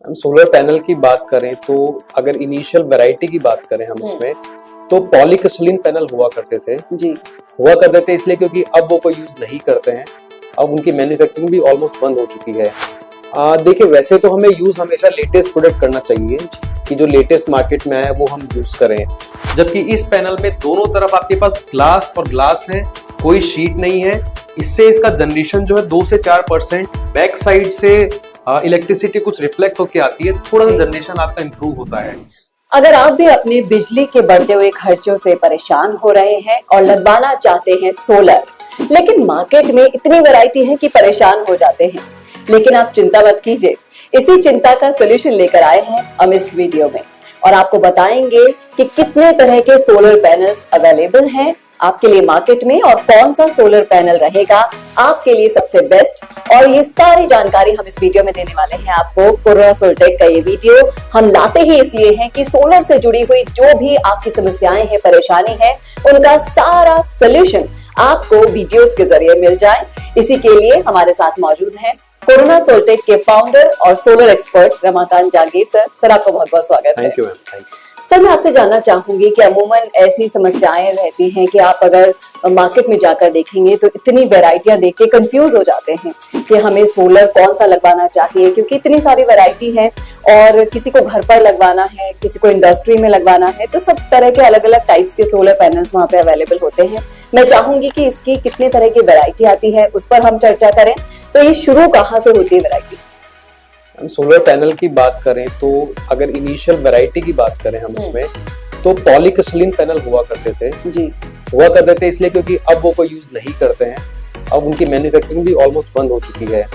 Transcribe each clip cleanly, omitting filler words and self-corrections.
हम solar panel की बात करें तो अगर इनिशियल वैरायटी की बात करें हम इसमें तो पॉलीक्रिस्टलाइन पैनल हुआ करते थे इसलिए क्योंकि अब वो कोई यूज नहीं करते हैं। अब उनकी मैन्युफैक्चरिंग भी ऑलमोस्ट बंद हो चुकी है। देखिए वैसे तो हमें यूज हमेशा लेटेस्ट प्रोडक्ट करना चाहिए कि जो लेटेस्ट मार्केट में आया है वो हम यूज करें। जबकि इस पैनल में दोनों तरफ आपके पास ग्लास और ग्लास है, कोई शीट नहीं है। इससे इसका जनरेशन जो है 2 से 4% बैक साइड से इलेक्ट्रिसिटी कुछ रिफ्लेक्ट होकर आती है, थोड़ा सा जनरेशन आपका इंप्रूव होता है। अगर आप भी अपने बिजली के बढ़ते हुए खर्चों से परेशान हो रहे हैं और लगवाना चाहते हैं सोलर, लेकिन मार्केट में इतनी वैरायटी है कि परेशान हो जाते हैं, लेकिन आप चिंता मत कीजिए। इसी चिंता का सोल्यूशन लेकर आए हैं हम इस वीडियो में और आपको बताएंगे कि कितने तरह के सोलर पैनल्स अवेलेबल हैं आपके लिए मार्केट में और कौन सा सोलर पैनल रहेगा आपके लिए सबसे बेस्ट। और ये सारी जानकारी हम इस वीडियो में देने वाले हैं आपको। कोरोना सोलटेक का ये वीडियो हम लाते ही इसलिए हैं कि सोलर से जुड़ी हुई जो भी आपकी समस्याएं हैं, परेशानी है, उनका सारा सोल्यूशन आपको वीडियोस के जरिए मिल जाए। इसी के लिए हमारे साथ मौजूद हैं कोरोना सोलटेक के फाउंडर और solar expert Ramakant Jahangir sir. Sir आपका बहुत बहुत स्वागत है। Thank you ma'am. Thank you sir, मैं आपसे जानना चाहूंगी कि अमूमन ऐसी समस्याएं रहती हैं कि आप अगर मार्केट में जाकर देखेंगे तो इतनी वैरायटियां देख के कंफ्यूज हो जाते हैं कि हमें सोलर कौन सा लगवाना चाहिए, क्योंकि इतनी सारी वैरायटी है और किसी को घर पर लगवाना है, किसी को इंडस्ट्री में लगवाना है, तो सब तरह के अलग अलग टाइप्स के सोलर पैनल्स वहाँ पे अवेलेबल होते हैं। मैं चाहूंगी कि इसकी कितने तरह की वैरायटी आती है उस पर हम चर्चा करें। तो ये शुरू कहाँ से होती है वैरायटी? हम सोलर पैनल की बात करें तो अगर इनिशियल वैरायटी की बात करें हम इसमें तो पॉलीक्रिस्टलाइन पैनल हुआ करते थे इसलिए क्योंकि अब वो कोई यूज नहीं करते हैं। अब उनकी मैन्युफैक्चरिंग भी ऑलमोस्ट बंद हो चुकी है।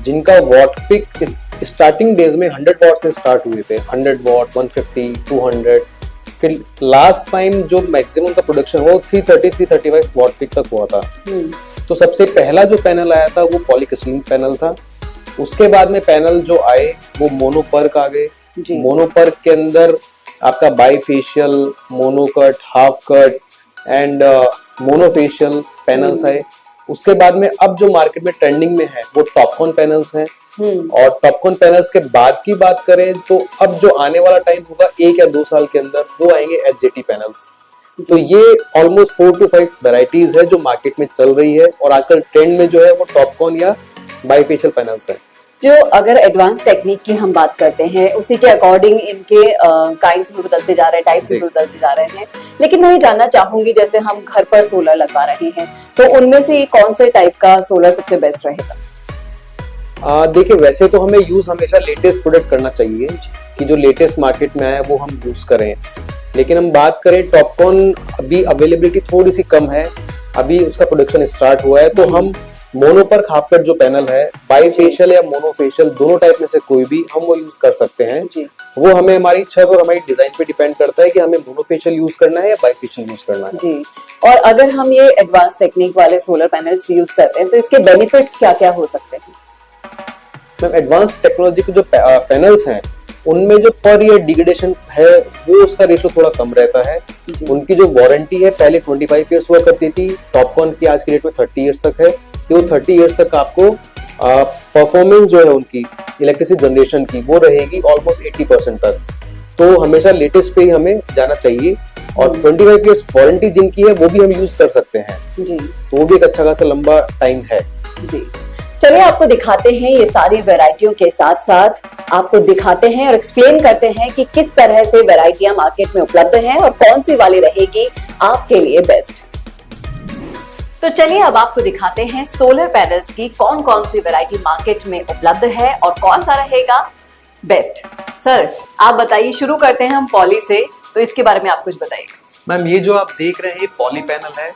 जिनका वॉट पिक स्टार्टिंग डेज में 100 वॉट से स्टार्ट हुए थे, 100 वॉट, 150, 200, फिर लास्ट टाइम जो मैक्सिमम का प्रोडक्शन वो 330-335 वॉट पिक तक हुआ था। तो सबसे पहला जो पैनल आया था वो पॉलीक्रिस्टलाइन पैनल था। उसके बाद में पैनल जो आए वो मोनोपर्क आ गए। मोनोपर्क के अंदर आपका bifacial, monocut, half cut and monofacial panels आए। उसके बाद में अब जो मार्केट में ट्रेंडिंग में है वो टॉपकॉन पैनल्स हैं। और टॉपकॉन पैनल्स के बाद की बात करें तो अब जो आने वाला टाइम होगा 1 या 2 साल के अंदर वो आएंगे एचजेटी पैनल्स। तो ये ऑलमोस्ट 4 to 5 वैरायटीज है जो मार्केट में चल रही है और आजकल ट्रेंड में जो है वो टॉपकॉन या बाईफेशियल पैनल्स है। जो अगर एडवांस टेक्निक की हम बात करते हैं उसी के अकॉर्डिंग इनके काइंड्स भी बदलते जा रहे हैं, टाइप्स भी बदलते जा रहे हैं, लेकिन मैं ये जानना चाहूंगी जैसे हम घर पर सोलर लगवा रहे हैं तो उनमें से कौन से टाइप का सोलर सबसे बेस्ट रहेगा? देखिए वैसे तो हमें यूज हमेशा लेटेस्ट प्रोडक्ट करना चाहिए कि जो लेटेस्ट मार्केट में आया है वो हम यूज करें। लेकिन हम बात करें टॉपकॉन, अभी अवेलेबिलिटी थोड़ी सी कम है, अभी उसका प्रोडक्शन स्टार्ट हुआ है। तो हम मोनोपर्क हाफ कट जो पैनल है, बाईफेशियल या मोनोफेशियल दोनों टाइप में से कोई भी हम वो यूज कर सकते हैं। वो हमें हमारी छत और हमारी डिजाइन पे डिपेंड करता है कि हमें मोनोफेशियल यूज करना है या बाईफेशियल यूज करना है। जी। और अगर हम ये एडवांस टेक्निक वाले सोलर पैनल्स यूज करते हैं तो इसके बेनिफिट्स क्या क्या हो सकते हैं? मैम एडवांस टेक्नोलॉजी के जो पैनल्स हैं उनमें जो पर ईयर डिग्रेडेशन है वो उसका रेशो थोड़ा कम रहता है। उनकी जो वारंटी है पहले 25 ईयर्स हुआ करती थी, टॉपकॉन की आज की डेट में 30 ईयर्स तक है कि वो 30 ईयर्स तक आपको परफॉर्मेंस जो है उनकी इलेक्ट्रिसिटी जनरेशन की वो रहेगी ऑलमोस्ट 80% तक। तो हमेशा लेटेस्ट पे ही हमें जाना चाहिए और 25 ईयर्स वारंटी जिनकी है वो भी हम यूज कर सकते हैं। तो वो भी एक अच्छा खासा लंबा टाइम है। चलिए आपको दिखाते हैं ये सारी वैरायटियों के साथ साथ आपको दिखाते हैं और एक्सप्लेन करते हैं कि किस तरह से वैरायटियां मार्केट में उपलब्ध हैं और कौन सी वाली रहेगी आपके लिए बेस्ट। तो चलिए अब आपको दिखाते हैं सोलर पैनल्स की कौन कौन सी वैरायटी मार्केट में उपलब्ध है और कौन सा रहेगा बेस्ट। सर आप बताइए, शुरू करते हैं हम पॉली से, तो इसके बारे में आप कुछ बताइए। मैम ये जो आप देख रहे हैं पॉली पैनल है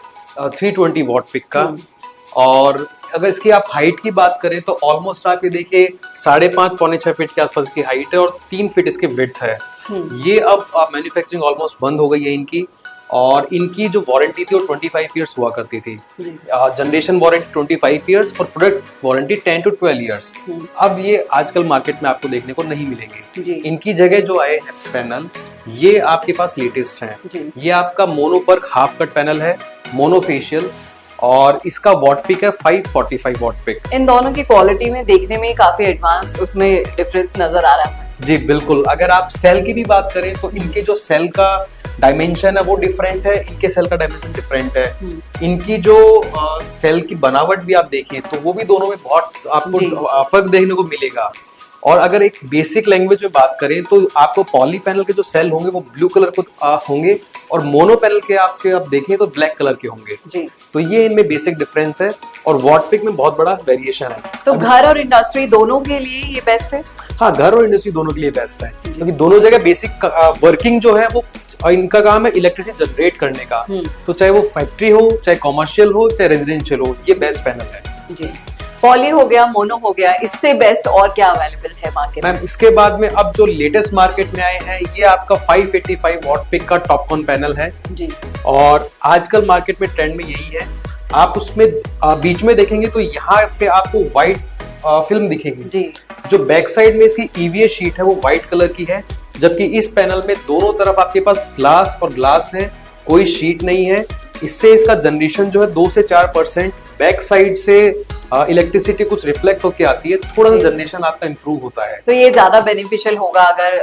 320 वॉट पिक का। और अगर इसकी आप हाइट की बात करें तो ऑलमोस्ट आप ये देखिए 5.5 पौने 6 फीट के आसपास की हाइट है और 3 फीट इसकी विड्थ है। ये अब मैन्युफैक्चरिंग ऑलमोस्ट बंद हो गई है इनकी। और इनकी जो वारंटी थी वो 25 ईयर्स हुआ करती थी। जनरेशन वारंटी 25 ईयर्स और प्रोडक्ट वारंटी 10 to 12 ईयर्स। अब ये आजकल मार्केट में आपको देखने को नहीं मिलेंगे। इनकी जगह जो आए हैं पैनल ये आपके पास लेटेस्ट हैं। ये आपका मोनोपर्क हाफ कट पैनल है, मोनोफेशियल, और इसका वॉट पिक है 545 वॉट पिक। इन दोनों की क्वालिटी में देखने में काफी एडवांस उसमें डिफरेंस नजर आ रहा है। जी बिल्कुल, अगर आप सेल की भी बात करें तो इनके जो सेल का डायमेंशन है वो डिफरेंट है, इनके सेल का डायमेंशन डिफरेंट है। इनकी जो सेल की बनावट भी आप देखें तो वो भी दोनों में बहुत आपको फर्क देखने को मिलेगा। और अगर एक बेसिक लैंग्वेज में बात करें तो आपको पॉली पैनल के जो सेल होंगे वो ब्लू कलर को होंगे और मोनो पैनल के आप देखें तो ब्लैक कलर के होंगे जी। तो ये इनमें बेसिक डिफरेंस है और वॉट पिक में बहुत बड़ा वेरिएशन है। तो घर और इंडस्ट्री दोनों के लिए ये बेस्ट है? हाँ, घर और इंडस्ट्री दोनों के लिए बेस्ट है, क्योंकि दोनों जगह बेसिक वर्किंग जो है वो इनका काम है इलेक्ट्रिसिटी जनरेट करने का। तो चाहे वो फैक्ट्री हो, चाहे कॉमर्शियल हो, चाहे रेजिडेंशियल हो, ये बेस्ट पैनल है जी। पॉली हो गया, मोनो हो गया, इससे बेस्ट और क्या अवेलेबल है मार्केट में? मैम इसके बाद में अब जो लेटेस्ट मार्केट में आए हैं ये आपका 585 वॉट पिक का टॉपकॉन पैनल है जी। और आजकल मार्केट में ट्रेंड में यही है। आप उसमें बीच में देखेंगे तो यहाँ पे आपको व्हाइट फिल्म दिखेगी जी। जो बैक साइड में इसकी ईवीए शीट है वो व्हाइट कलर की है, जबकि इस पैनल में दोनों तरफ आपके पास ग्लास और ग्लास है, कोई शीट नहीं है। इससे इसका जनरेशन जो है 2 से 4% बैक साइड से इलेक्ट्रिसिटी कुछ रिफ्लेक्ट होके आती है, थोड़ा सा जनरेशन आपका इंप्रूव होता है। तो ये ज्यादा बेनिफिशियल होगा अगर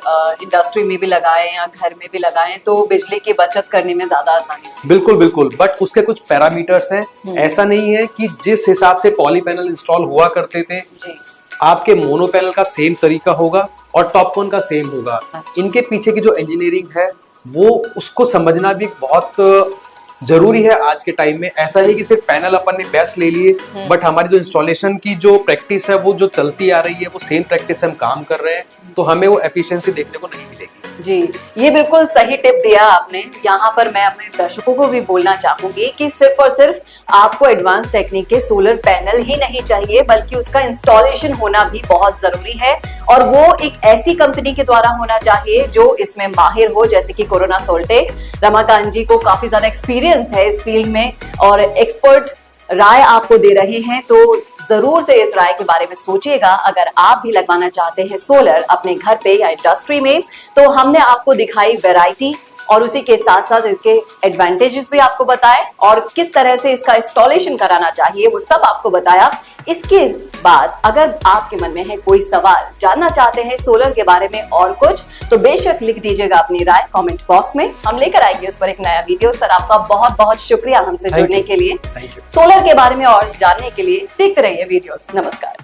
इंडस्ट्री में भी लगाएं या घर में भी लगाएं तो बिजली की बचत करने में ज्यादा आसानी है। बिल्कुल बिल्कुल, बट उसके कुछ पैरामीटर्स हैं। ऐसा नहीं है कि जिस हिसाब से पॉली पैनल इंस्टॉल हुआ करते थे जी। आपके मोनो पैनल का सेम तरीका होगा और टॉपकॉन का सेम होगा। इनके पीछे की जो इंजीनियरिंग है वो उसको समझना भी बहुत जरूरी है आज के टाइम में। ऐसा नहीं कि सिर्फ पैनल अपन ने बेस्ट ले लिए, बट हमारी जो इंस्टॉलेशन की जो प्रैक्टिस है वो जो चलती आ रही है वो सेम प्रैक्टिस से हम काम कर रहे हैं, तो हमें वो एफिशिएंसी देखने को नहीं मिलेगी जी। ये बिल्कुल सही टिप दिया आपने। यहाँ पर मैं अपने दर्शकों को भी बोलना चाहूंगी कि सिर्फ और सिर्फ आपको एडवांस टेक्निक के सोलर पैनल ही नहीं चाहिए, बल्कि उसका इंस्टॉलेशन होना भी बहुत जरूरी है और वो एक ऐसी कंपनी के द्वारा होना चाहिए जो इसमें माहिर हो, जैसे कि कोरोना सोल्टेक। रमाकांत जी को काफी ज्यादा एक्सपीरियंस है इस फील्ड में और एक्सपर्ट राय आपको दे रहे हैं, तो जरूर से इस राय के बारे में सोचिएगा। अगर आप भी लगवाना चाहते हैं सोलर अपने घर पे या इंडस्ट्री में, तो हमने आपको दिखाई वैरायटी और उसी के साथ साथ इसके एडवांटेजेस भी आपको बताए और किस तरह से इसका इंस्टॉलेशन कराना चाहिए वो सब आपको बताया। इसके बाद अगर आपके मन में है कोई सवाल, जानना चाहते हैं सोलर के बारे में और कुछ, तो बेशक लिख दीजिएगा अपनी राय कमेंट बॉक्स में, हम लेकर आएंगे उस पर एक नया वीडियो। सर आपका बहुत बहुत शुक्रिया हमसे जुड़ने के लिए। सोलर के बारे में और जानने के लिए देखते रहिए वीडियोस। नमस्कार।